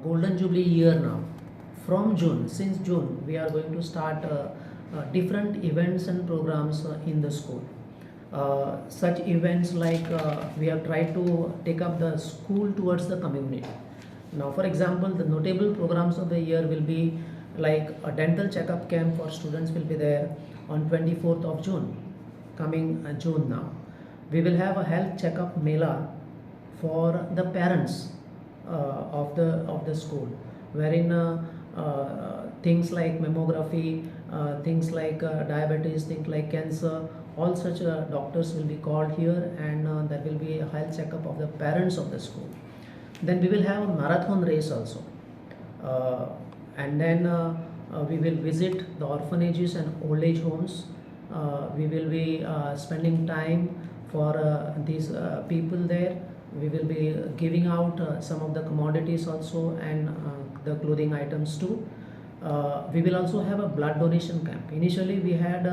Golden Jubilee year now. From June, since June, we are going to start different events and programs in the school. Such events like we have tried to take up the school towards the community. Now, for example, the notable programs of the year will be like a dental checkup camp for students will be there on 24th of June, coming June now. We will have a health checkup mela for the parents of the school, wherein things like mammography, things like diabetes, things like cancer, all such doctors will be called here, and there will be a health checkup of the parents of the school. Then we will have a marathon race also, and then we will visit the orphanages and old age homes. We will be spending time for these people there. We will be giving out some of the commodities also, and the clothing items too. We will also have a blood donation camp. Initially we had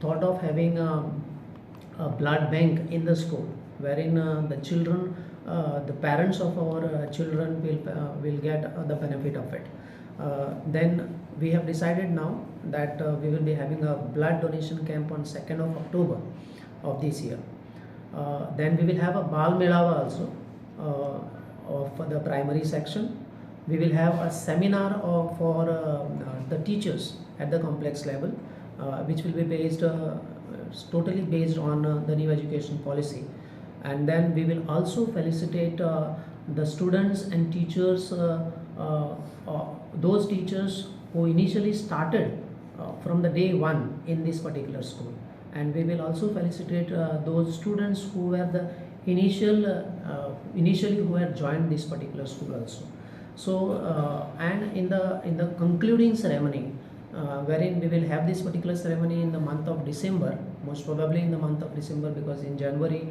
thought of having a blood bank in the school, wherein the children, the parents of our children will get the benefit of it. Then we have decided now that we will be having a blood donation camp on 2nd of October of this year. Then we will have a Bal Melawa also for the primary section. We will have a seminar for the teachers at the complex level, which will be based totally based on the new education policy. And then we will also felicitate the students and teachers, those teachers who initially started from the day one in this particular school. And we will also felicitate those students who were the initially who had joined this particular school also. So and in the concluding ceremony, wherein we will have this particular ceremony in the month of December, most probably in the month of December, because in January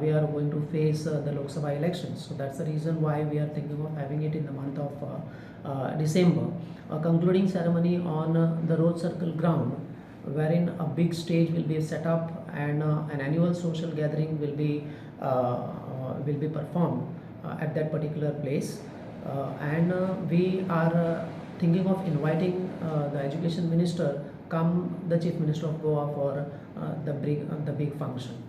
we are going to face the Lok Sabha elections. So that's the reason why we are thinking of having it in the month of December. A concluding ceremony on the Road Circle ground, wherein a big stage will be set up, and an annual social gathering will be performed at that particular place. And we are thinking of inviting the education minister come the chief minister of Goa for the big function.